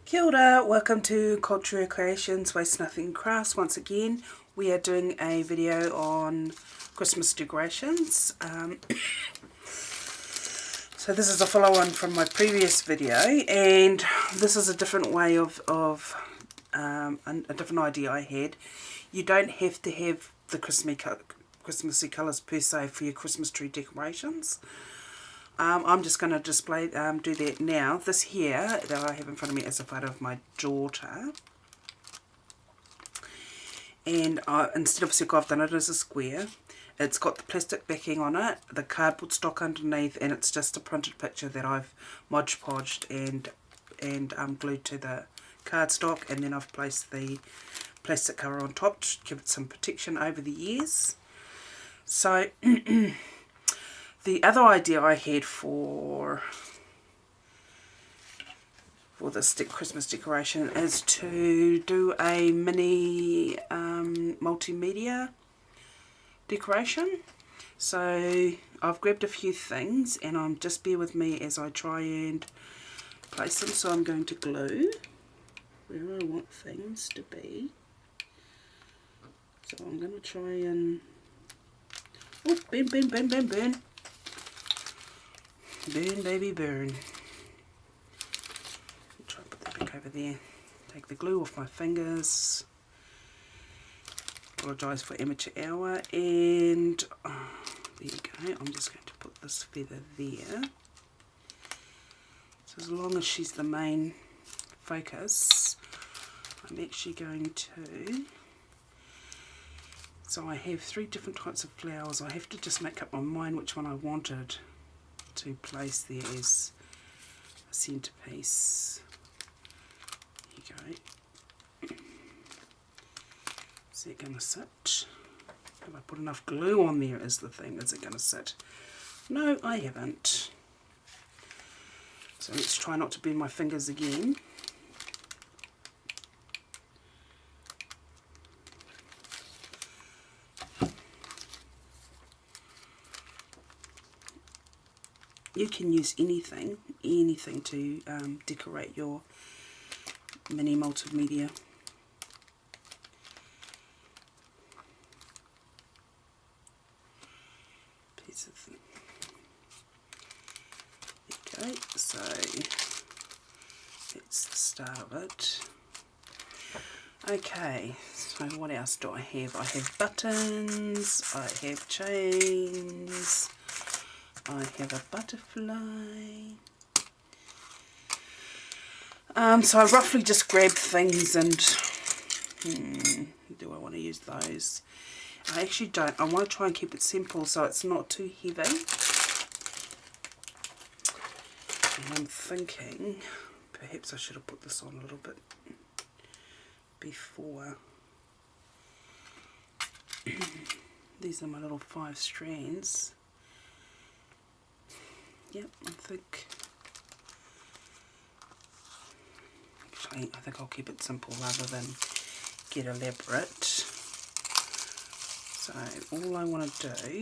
Kia ora, welcome to Culture Creations, Waste Nothing Crafts. Once again, we are doing a video on Christmas decorations. So this is a follow-on from my previous video, and this is a different way of a different idea I had. You don't have to have the Christmassy colours per se for your Christmas tree decorations. I'm just going to display, do that now. This here that I have in front of me is a photo of my daughter. And instead of a circle, I've done it as a square. It's got the plastic backing on it, the cardboard stock underneath, and it's just a printed picture that I've Mod Podged and glued to the cardstock, and then I've placed the plastic cover on top to give it some protection over the years. So the other idea I had for this Christmas decoration is to do a mini multimedia decoration. So I've grabbed a few things, and just bear with me as I try and place them. So I'm going to glue where I want things to be. So I'm going to try and, oh, burn, burn, burn, burn, burn. Burn, baby, burn. Try and put that back over there. Take the glue off my fingers. Apologise for amateur hour. And there you go. I'm just going to put this feather there. So as long as she's the main focus, I'm actually going to... So I have 3 different types of flowers. I have to just make up my mind which one I wanted to place there as a centerpiece. There you go. Is that going to sit? Have I put enough glue on there is the thing. Is it going to sit? No, I haven't. So let's try not to burn my fingers again. You can use anything to decorate your mini multimedia. Piece of thing. Okay, so that's the start of it. Okay, so what else do I have? I have buttons, I have chains, I have a butterfly. So I roughly just grabbed things and do I want to use those? I actually don't. I want to try and keep it simple so it's not too heavy. And I'm thinking perhaps I should have put this on a little bit before. These are my little 5 strands. Yep, I think I'll keep it simple rather than get elaborate. So all I want to do,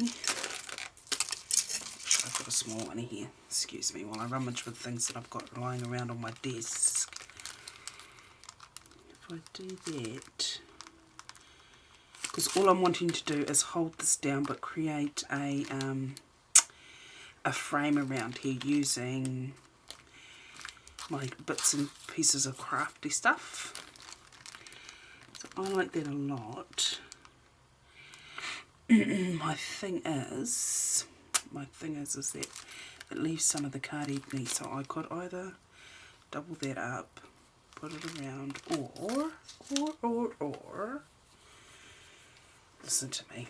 I've got a small one here, excuse me, while I rummage with things that I've got lying around on my desk. If I do that, because all I'm wanting to do is hold this down but create a frame around here using my bits and pieces of crafty stuff. So I like that a lot. my thing is that it leaves some of the card empty, so I could either double that up, put it around, or listen to me.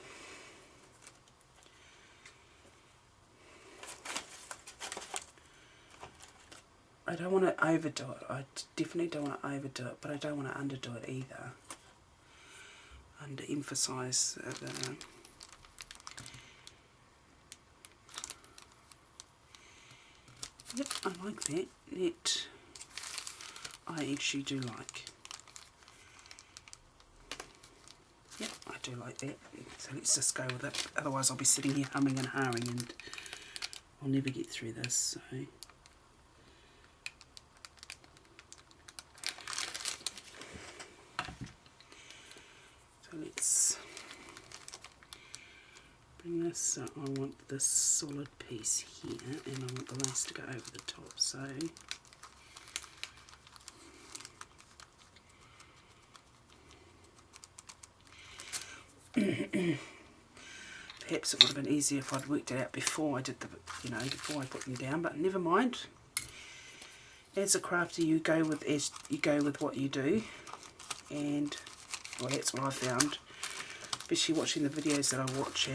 I don't want to overdo it. I definitely don't want to overdo it, but I don't want to underdo it either. Underemphasize the... Yep, I like that. That I actually do like. Yep, I do like that. So let's just go with it. Otherwise I'll be sitting here humming and hawing and I'll never get through this. So bring this, so I want this solid piece here and I want the lace to go over the top, so perhaps it would have been easier if I'd worked it out before I did the, before I put them down, but never mind. As a crafter, you go with what you do, and well, that's what I found, especially watching the videos that I watch.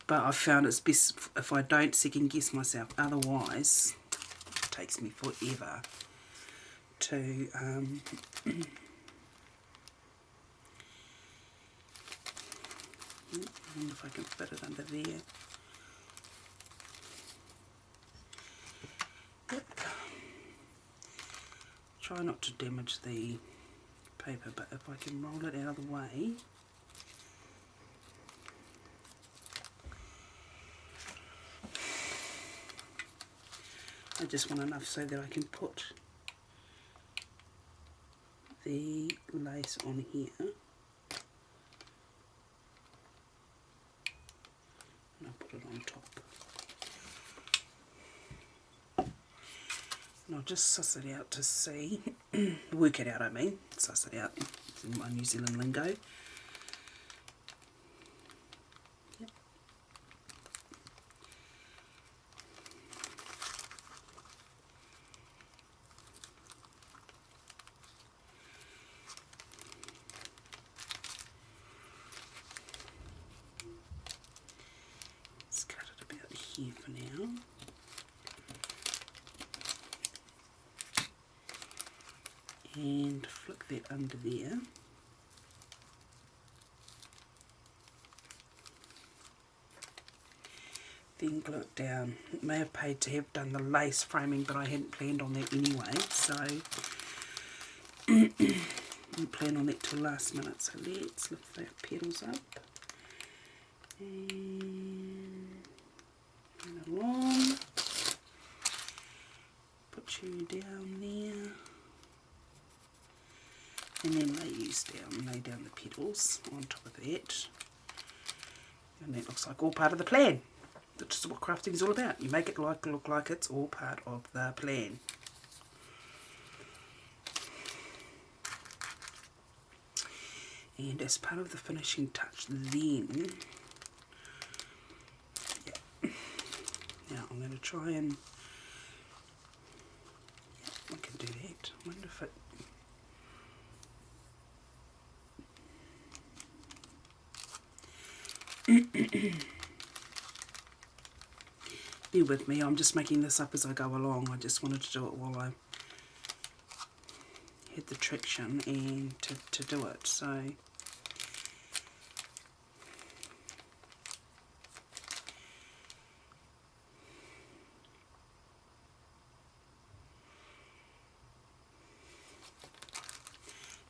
But I found it's best if I don't second guess myself. Otherwise, it takes me forever to I wonder if I can fit it under there. Yep. Try not to damage the paper, but if I can roll it out of the way. I just want enough so that I can put the lace on here. And I'll put it on top. And I'll just suss it out to see, work it out I mean, suss it out, it's in my New Zealand lingo. Yep. Let's cut it about here for now. And flick that under there. Then glue it down. It may have paid to have done the lace framing, but I hadn't planned on that anyway, so I didn't plan on that till last minute. So let's lift the petals up and along. Put you down there. And then lay down the petals on top of that. And that looks like all part of the plan. That's just what crafting is all about. You make it look like it's all part of the plan. And as part of the finishing touch then, yeah. Now I'm going to try and, yeah, I can do that. I wonder if it, bear with me, I'm just making this up as I go along. I just wanted to do it while I had the traction and to do it. So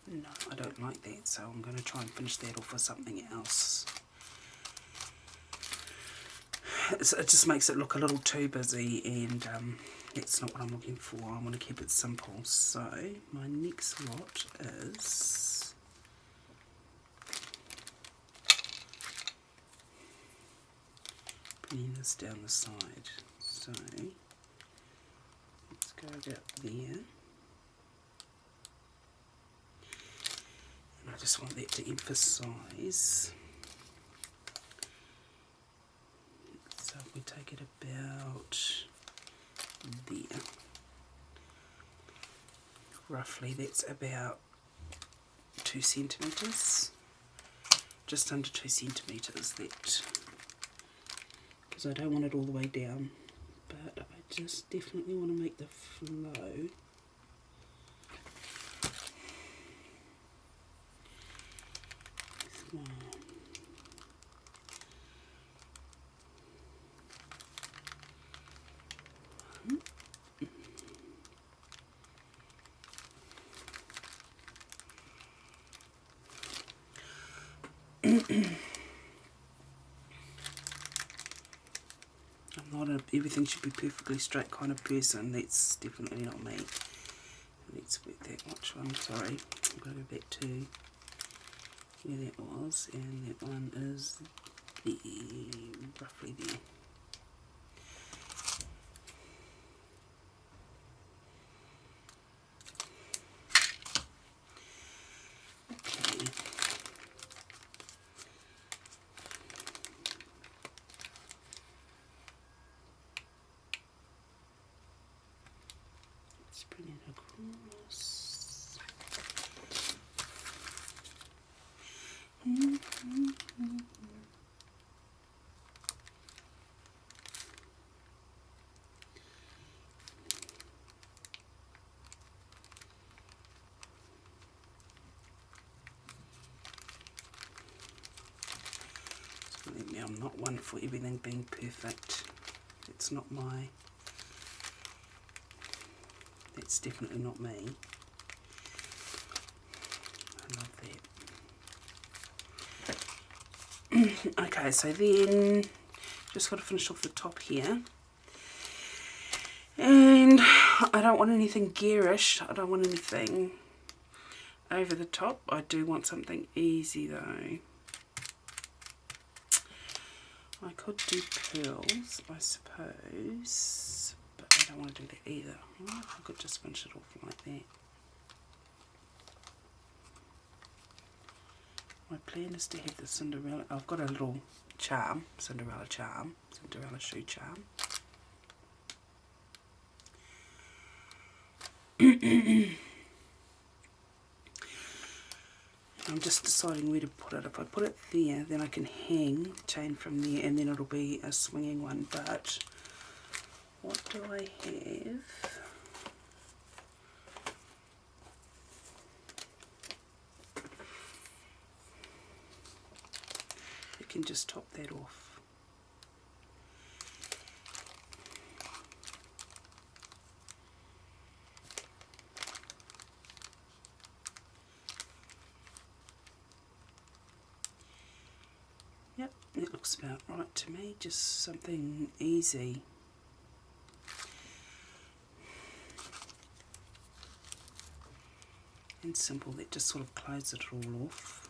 no, I don't like that, so I'm going to try and finish that off with something else. It just makes it look a little too busy, and that's not what I'm looking for. I want to keep it simple. So my next lot is bringing this down the side. So let's go about there. And I just want that to emphasise. So if we take it about there, roughly that's about 2 centimetres, just under 2 centimetres, that, because I don't want it all the way down, but I just definitely want to make the flow small. I'm not a everything should be perfectly straight kind of person. That's definitely not me. Let's work that. Which one? Sorry, I'm going to go back to where that was, and that one is there, roughly there. Okay. Let's bring it across. Now, I'm not one for everything being perfect. It's not my, that's definitely not me. I love that. Okay, so then just got to finish off the top here. And I don't want anything garish. I don't want anything over the top. I do want something easy though. I could do pearls, I suppose, but I don't want to do that either. I could just finish it off like that. My plan is to have the Cinderella. I've got a little charm, Cinderella shoe charm. I'm just deciding where to put it. If I put it there, then I can hang the chain from there, and then it'll be a swinging one. But what do I have? I can just top that off. Yep, that looks about right to me. Just something easy. And simple, that just sort of closes it all off.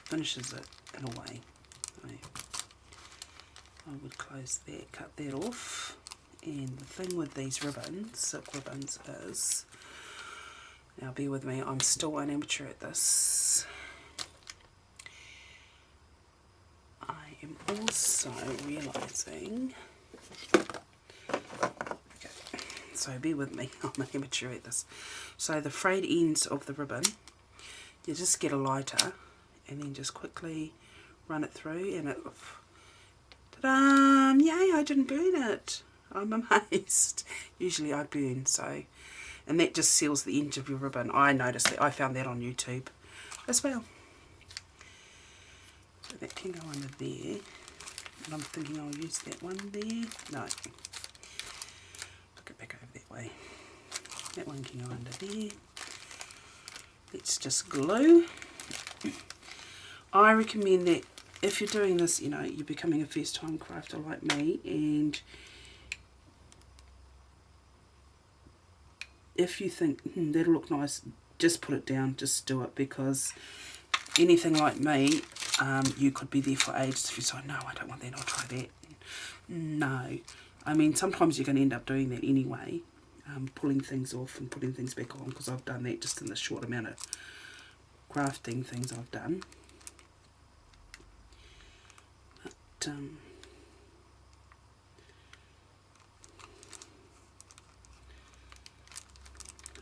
Finishes it in a way. I would close that, cut that off. And the thing with these ribbons, silk ribbons, is, now bear with me, I'm still an amateur at this. I am also realising, okay, so bear with me, I'm an amateur at this. So the frayed ends of the ribbon, you just get a lighter and then just quickly run it through, and it, ta-da! Yay, I didn't burn it. I'm amazed. Usually I burn, so, and that just seals the edge of your ribbon. I noticed that. I found that on YouTube as well. So that can go under there. And I'm thinking I'll use that one there. No. Look it back over that way. That one can go under there. Let's just glue. I recommend that if you're doing this, you know, you're becoming a first time crafter like me, and if you think, that'll look nice, just put it down, just do it, because anything like me, you could be there for ages if you say, no, I don't want that, I'll try that. No. I mean, sometimes you're going to end up doing that anyway, pulling things off and putting things back on, because I've done that just in the short amount of crafting things I've done. But,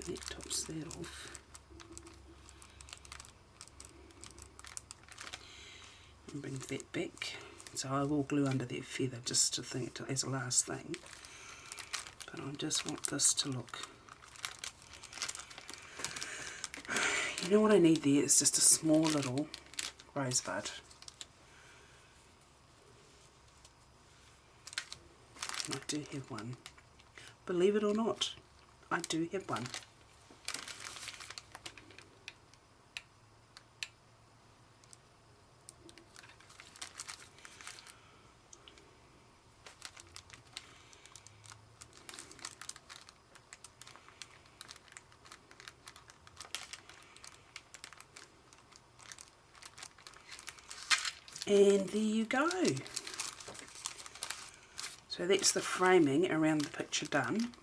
that tops that off. And brings that back. So I will glue under that feather just to think as a last thing. But I just want this to look. You know what I need there is just a small little rosebud. I do have one. Believe it or not, I do have one. And there you go. So that's the framing around the picture done.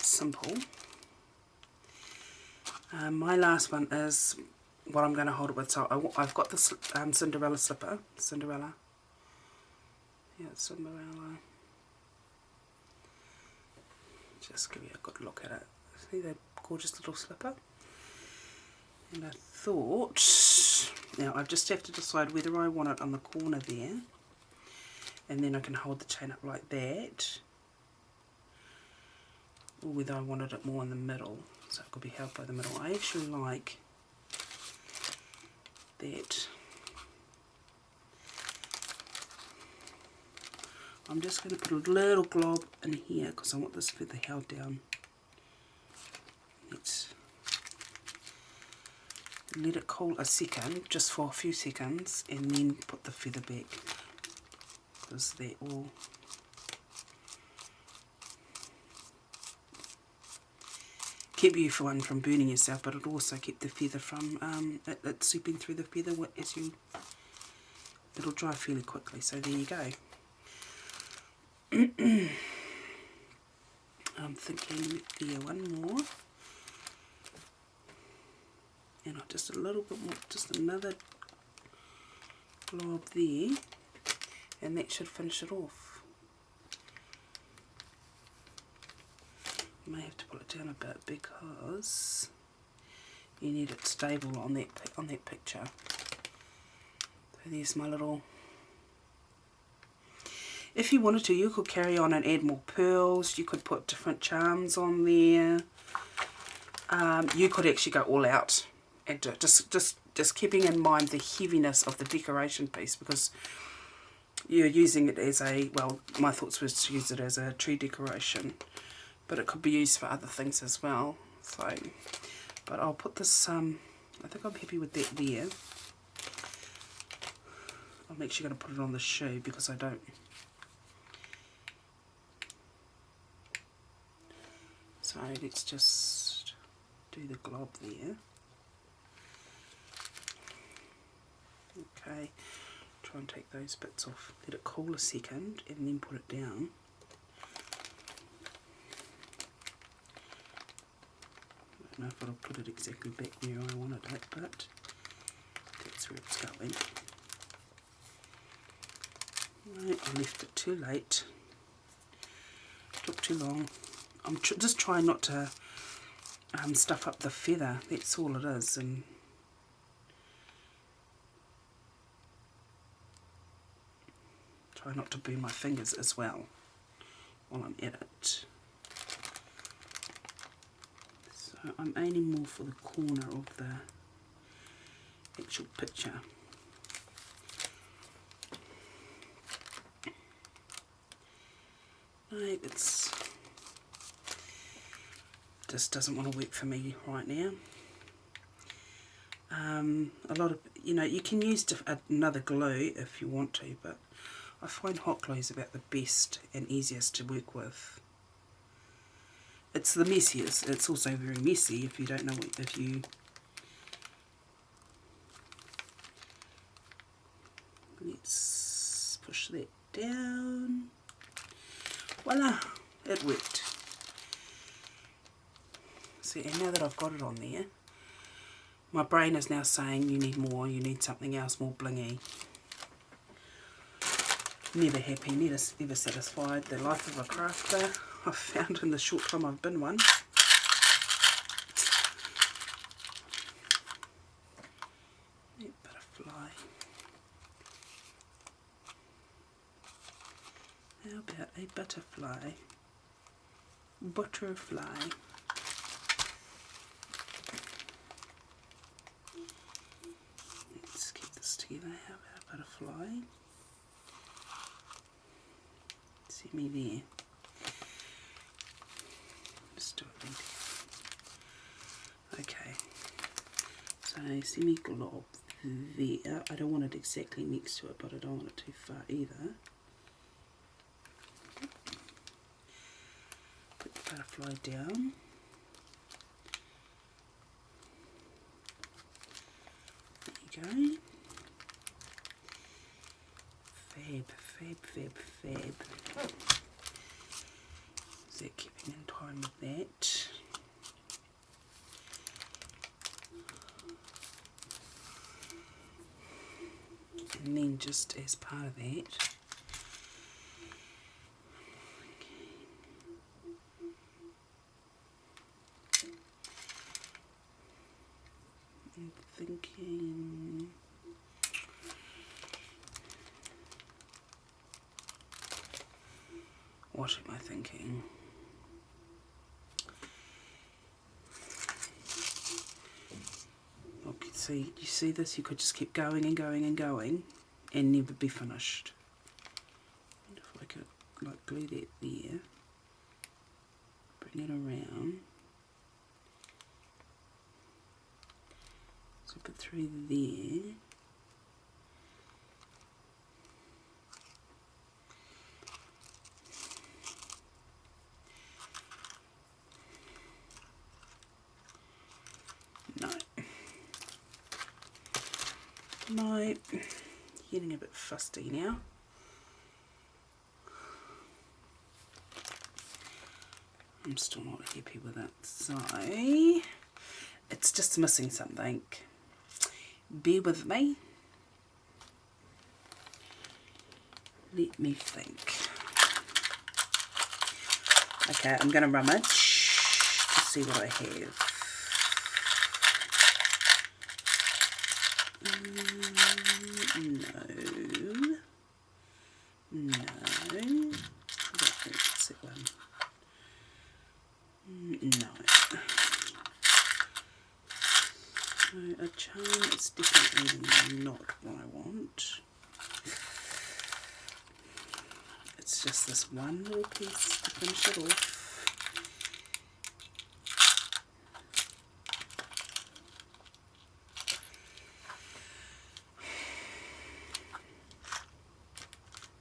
Simple. My last one is what I'm going to hold it with. So I've got this Cinderella slipper. Cinderella. Yeah, Cinderella. Just give you a good look at it. See that gorgeous little slipper? And I thought, now I just have to decide whether I want it on the corner there, and then I can hold the chain up like that, or whether I wanted it more in the middle, so it could be held by the middle. I actually like that. I'm just going to put a little glob in here because I want this feather held down. Let's let it cool a second, just for a few seconds, and then put the feather back, because they all keep you from burning yourself, but it'll also keep the feather from it seeping through the feather as you. It'll dry fairly quickly. So there you go. I'm thinking there one more, and just a little bit more, just another glob there, and that should finish it off. I may have to pull it down a bit because you need it stable on that picture. So there's my little. If you wanted to, you could carry on and add more pearls. You could put different charms on there. You could actually go all out and do it. Just keeping in mind the heaviness of the decoration piece, because you're using it as a, well, my thoughts was to use it as a tree decoration, but it could be used for other things as well. So, but I'll put this. I think I'm happy with that there. I'm actually going to put it on the shoe because I don't. So let's just do the glob there. Okay, try and take those bits off. Let it cool a second and then put it down. I don't know if I'll put it exactly back where I wanted it, but that's where it's going. Right, I left it too late. Took too long. I'm just trying not to stuff up the feather, that's all it is, and try not to burn my fingers as well while I'm at it. So I'm aiming more for the corner of the actual picture. Right, it's just doesn't want to work for me right now. A lot of, you can use another glue if you want to, but I find hot glue is about the best and easiest to work with. It's the messiest. It's also very messy if you don't know if you. Let's push that down. Voila, it worked. See, and now that I've got it on there, my brain is now saying you need more, you need something else more blingy. Never happy, never satisfied. The life of a crafter I've found in the short time I've been one. Butterfly. How about a butterfly? Butterfly. Let's keep this together. How about a butterfly? See me there. Just do it there. Okay. So see me glob there. I don't want it exactly next to it, but I don't want it too far either. Put the butterfly down. go. Fab, fab, fab, fab. Is that keeping in time with that? And then just as part of that, I'm thinking what am I thinking? Okay, see, you see this? You could just keep going and going and going and never be finished. And if I could like glue that there, bring it around, zip it through there. No, getting a bit fusty now. I'm still not happy with it, so it's just missing something. Bear with me. Let me think. Okay, I'm going to rummage to see what I have. No, that's that one. No. So a charm is definitely not what I want. It's just this one little piece to finish it off.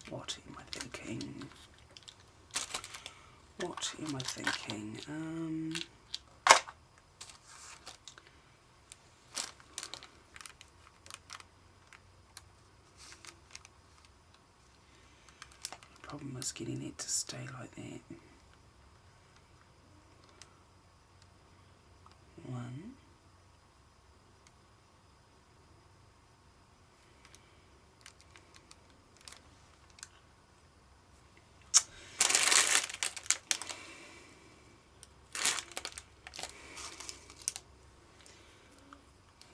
What am I thinking? What am I thinking? The problem is getting it to stay like that. One.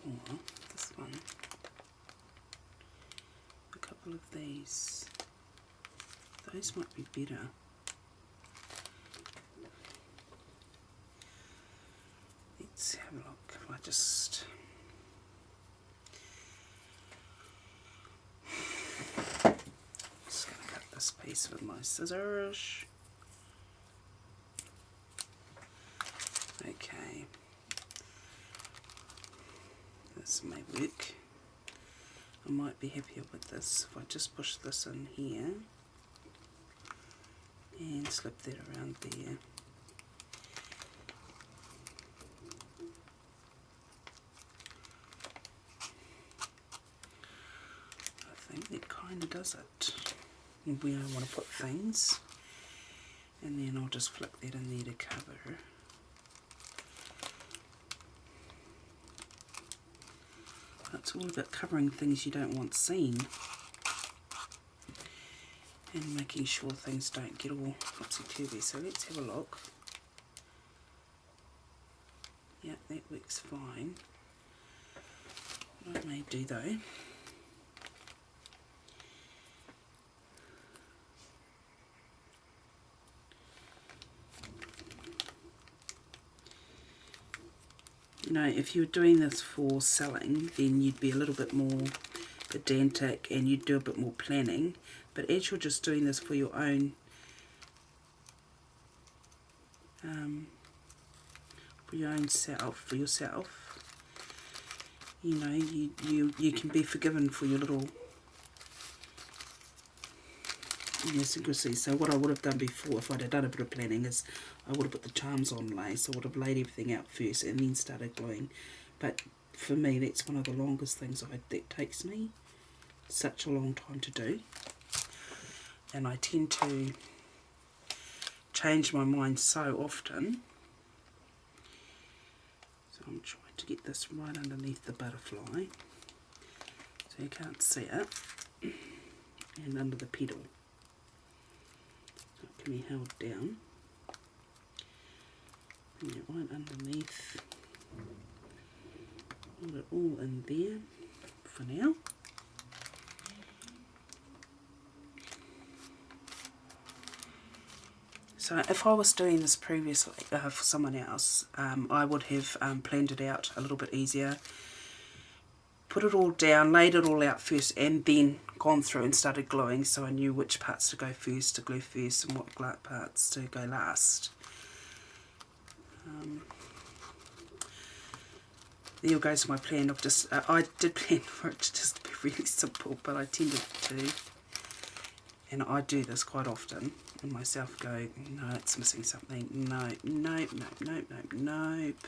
Or this one. A couple of these. Those might be better. Let's have a look. If I just going to cut this piece with my scissors. Okay. This may work. I might be happier with this if I just push this in here and slip that around there. I think that kind of does it. Where I want to put things, and then I'll just flick that in there to cover. It's all about covering things you don't want seen and making sure things don't get all topsy-turvy. So let's have a look. Yeah, that works fine. What I may do though, you know, if you were doing this for selling, then you'd be a little bit more pedantic and you'd do a bit more planning. But as you're just doing this for your own, for yourself, you know, you can be forgiven for your little idiosyncrasies. So what I would have done before, if I'd have done a bit of planning, is I would have put the charms on lace. I would have laid everything out first and then started gluing. But for me, that's one of the longest things that takes me such a long time to do. And I tend to change my mind so often. So I'm trying to get this right underneath the butterfly, so you can't see it, and under the petal. So it can be held down. And you're right underneath. Put it all in there for now. So if I was doing this previously for someone else, I would have planned it out a little bit easier, put it all down, laid it all out first, and then gone through and started gluing, so I knew which parts to go first, to glue first, and what parts to go last. There goes my plan of just, I did plan for it to just be really simple, but I tended to, and I do this quite often, and myself go, no, it's missing something, no, nope, nope, nope, nope, nope,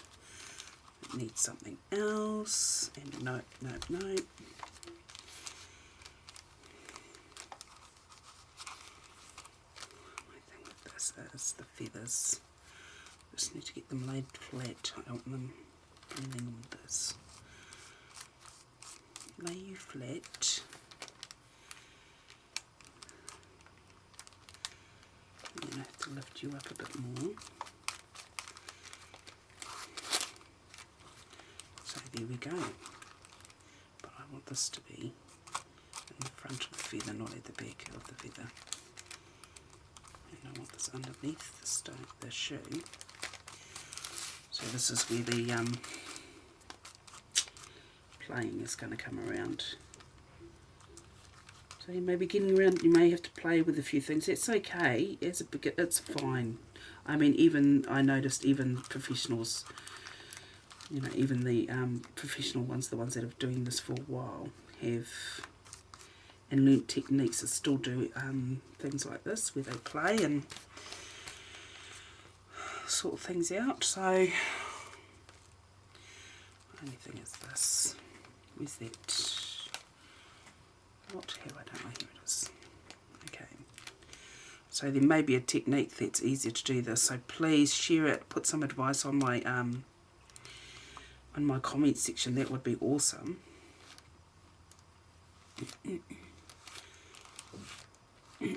it needs something else, and nope, nope, nope. My thing with this is the feathers. Just need to get them laid flat. I don't want them blending with this. Lay you flat. I'm going to have to lift you up a bit more. So there we go. But I want this to be in the front of the feather, not at the back of the feather. And I want this underneath the stone, the shoe. So this is where the playing is going to come around. So you may be getting around, you may have to play with a few things. It's okay, it's fine. I mean, even, I noticed even professionals, you know, even the professional ones, the ones that have doing this for a while, have and learnt techniques that still do things like this, where they play and sort things out. So, only thing is this. Where's that? Not here, I don't know, here it is. Okay. So there may be a technique that's easier to do this. So please share it, put some advice on my comment section. That would be awesome. I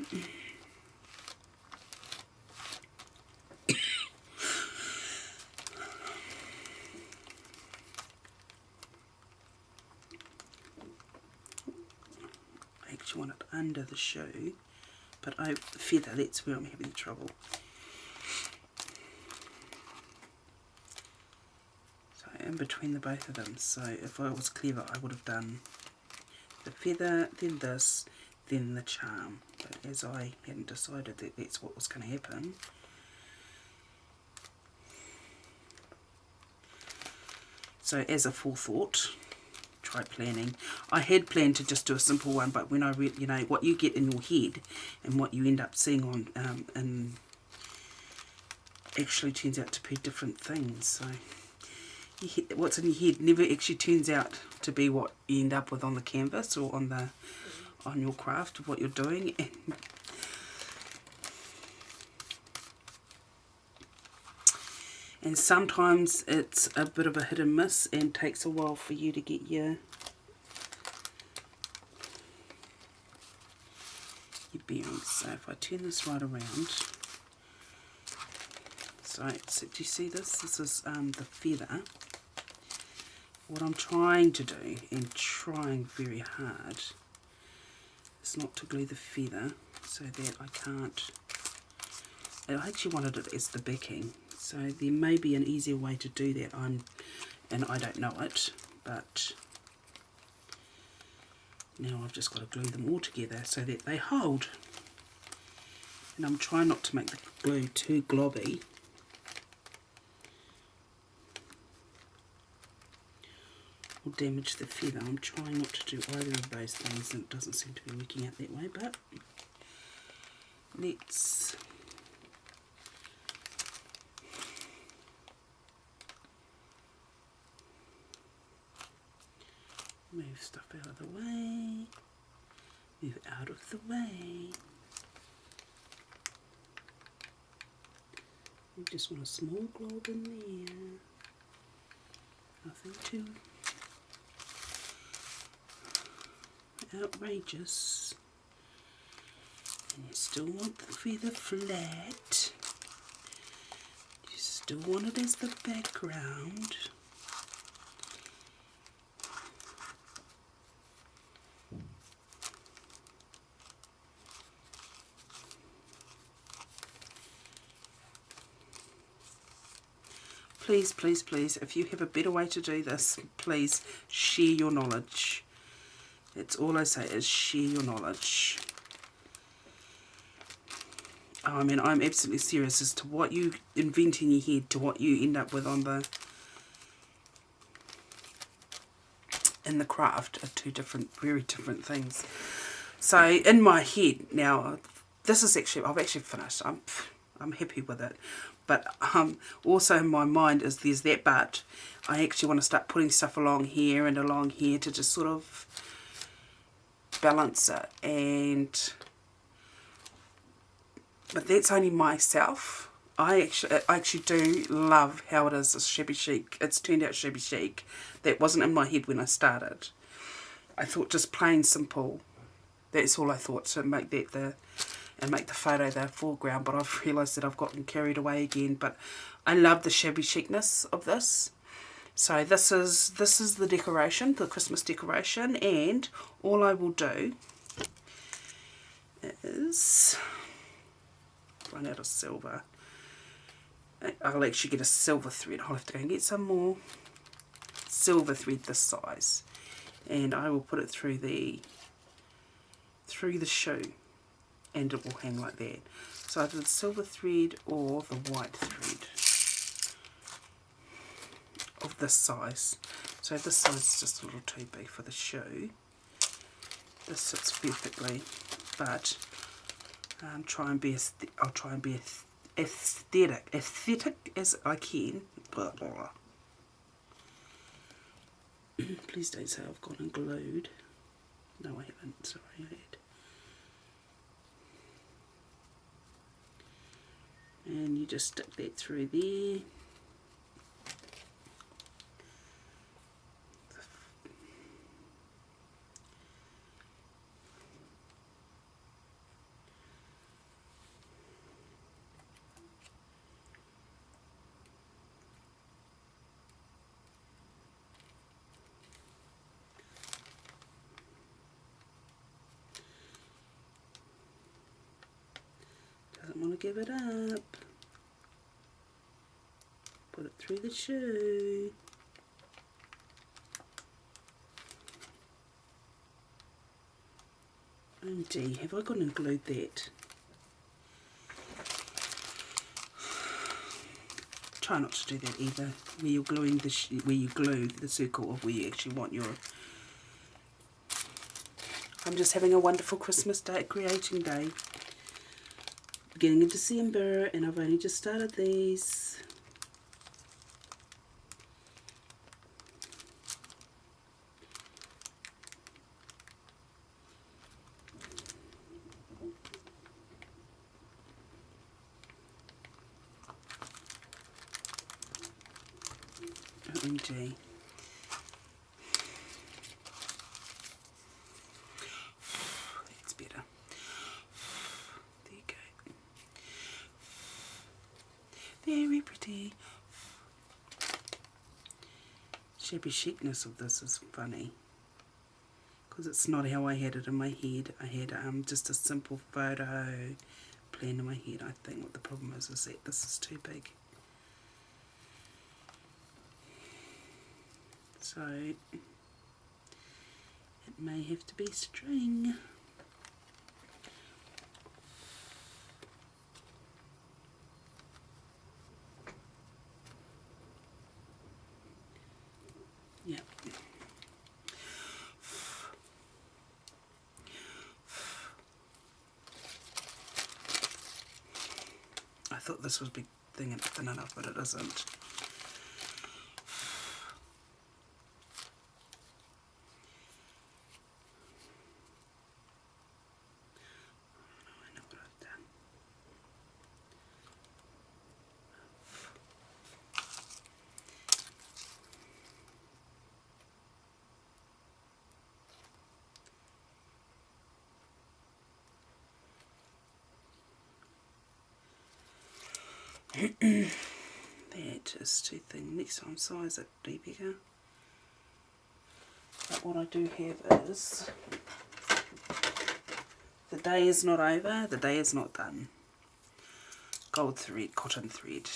actually want it under the shoe, but over the feather, that's where I'm having trouble. So in between the both of them. So if I was clever, I would have done the feather, then this, then the charm. But as I hadn't decided that that's what was going to happen, so as a forethought, try planning. I had planned to just do a simple one, but when I read, you know, what you get in your head and what you end up seeing on and actually turns out to be different things. So what's in your head never actually turns out to be what you end up with on the canvas or on your craft of what you're doing. And sometimes it's a bit of a hit and miss and takes a while for you to get your bearings. So if I turn this right around, so do you see this? This is the feather. What I'm trying to do, and trying very hard, is not to glue the feather so that I can't. I actually wanted it as the backing. So there may be an easier way to do that, and I don't know it, but now I've just got to glue them all together so that they hold. And I'm trying not to make the glue too globby. Or damage the feather. I'm trying not to do either of those things, and it doesn't seem to be working out that way, but let's Move stuff out of the way. Move out of the way. You just want a small glob in there. Nothing too outrageous. And you still want the feather flat. You still want it as the background. Please, please, please, if you have a better way to do this, please share your knowledge. That's all I say, is share your knowledge. I mean, I'm absolutely serious as to what you invent in your head to what you end up with on the in the craft are two different, very different things. So in my head now, this is actually, I've actually finished. I'm happy with it. But also in my mind is there's that, but I actually want to start putting stuff along here and along here to just sort of balance it. But that's only myself. I actually do love how it is, Shabby Chic. It's turned out Shabby Chic. That wasn't in my head when I started. I thought just plain simple. That's all I thought, to make that and make the photo the foreground, but I've realised that I've gotten carried away again. But I love the shabby chicness of this. So this is the decoration, the Christmas decoration, and all I will do is run out of silver. I'll actually get a silver thread. I'll have to go and get some more silver thread this size, and I will put it through the shoe, and it will hang like that. So either the silver thread or the white thread of this size. So this size is just a little too big for the shoe. This sits perfectly, but I'll try and be aesthetic as I can. Blah, blah, blah. Please don't say I've gone and glued. No, I haven't. Sorry, I had. And you just stick that through there. Doesn't want to give it up. Put it through the shoe. Oh gee, have I gone and glued that? Try not to do that either. Where you're gluing where you glue the circle of where you actually want your. I'm just having a wonderful Christmas day, creating day. Beginning of December, and I've only just started these. OMG. That's better. There you go. Very pretty. Shabby chicness of this is funny, because it's not how I had it in my head. I had just a simple photo planned in my head. I think what the problem is that this is too big. So it may have to be string. Yep. I thought this was big thing and thin enough, but it isn't. That is too thin. Next time size it, Rebecca. But what I do have is, the day is not over, the day is not done. Gold thread, cotton thread.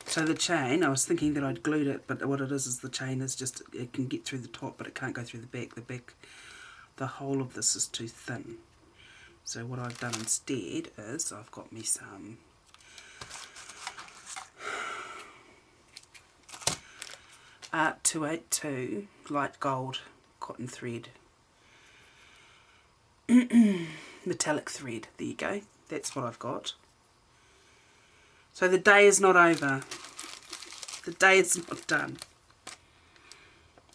So the chain, I was thinking that I'd glued it, but what it is the chain is just, it can get through the top, but it can't go through the back. The whole of this is too thin. So what I've done instead is, I've got me some Art 282 light gold cotton thread. Metallic thread, there you go. That's what I've got. So the day is not over. The day is not done.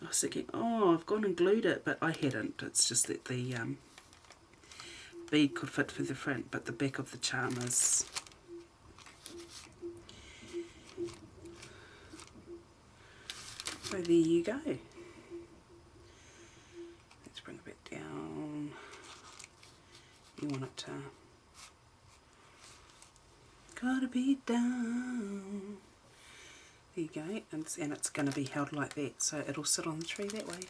I was thinking, oh, I've gone and glued it, but I hadn't. It's just that the bead could fit through the front, but the back of the charm is. So there you go. Let's bring it back down. You want it to. Gotta be down. There you go, and it's going to be held like that, so it'll sit on the tree that way.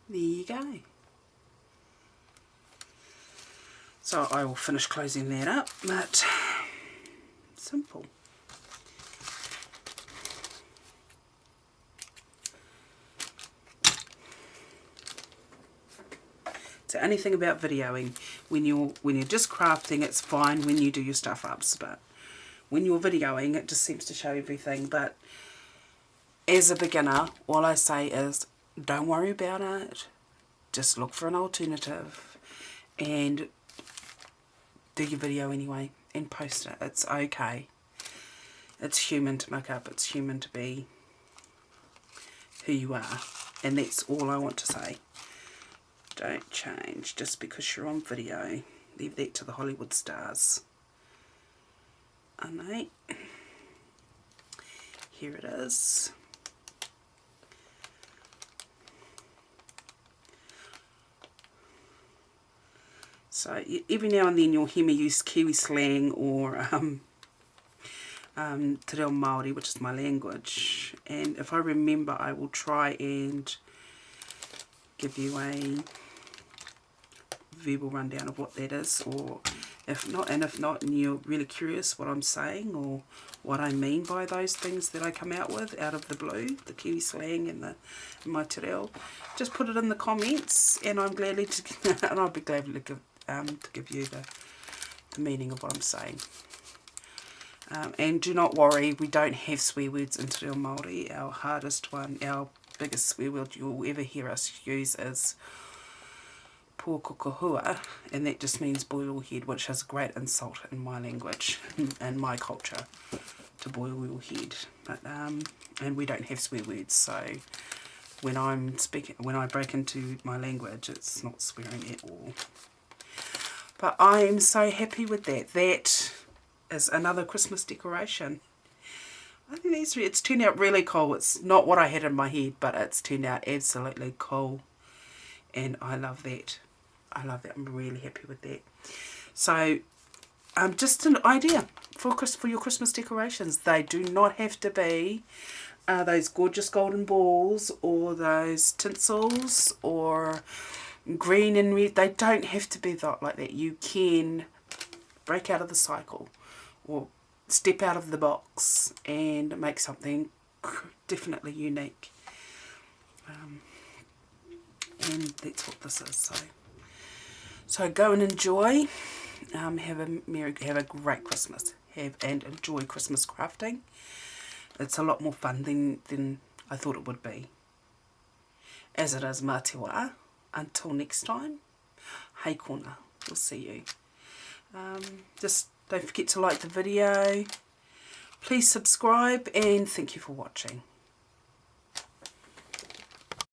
There you go. So I will finish closing that up, but simple. So anything about videoing, when you're just crafting, it's fine when you do your stuff ups, but when you're videoing, it just seems to show everything. But as a beginner, all I say is, don't worry about it. Just look for an alternative and do your video anyway and post it. It's okay. It's human to muck up. It's human to be who you are. And that's all I want to say. Don't change just because you're on video. Leave that to the Hollywood stars. Alright. Here it is. So every now and then you'll hear me use Kiwi slang or Te Reo Māori, which is my language. And if I remember, I will try and give you a verbal rundown of what that is, or if not, and you're really curious what I'm saying or what I mean by those things that I come out with out of the blue, the Kiwi slang and my te reo, just put it in the comments, and I'm gladly to, and I'll be glad to give you the meaning of what I'm saying. And do not worry, we don't have swear words in Te Reo Māori. Our hardest one, our biggest swear word you'll ever hear us use is pōkokohua, and that just means boil your head, which is a great insult in my language and my culture, to boil your head. But and we don't have swear words, so when I break into my language, it's not swearing at all. But I'm so happy with that. That is another Christmas decoration. I think it's turned out really cool. It's not what I had in my head, but it's turned out absolutely cool, and I love that. I love that. I'm really happy with that. So just an idea for your Christmas decorations. They do not have to be those gorgeous golden balls or those tinsels or green and red. They don't have to be like that. You can break out of the cycle or step out of the box and make something definitely unique. And that's what this is. So go and enjoy. Have a great Christmas. And enjoy Christmas crafting. It's a lot more fun than I thought it would be. As it is, mā te wā. Until next time, hei kona. We'll see you. Just don't forget to like the video. Please subscribe, and thank you for watching.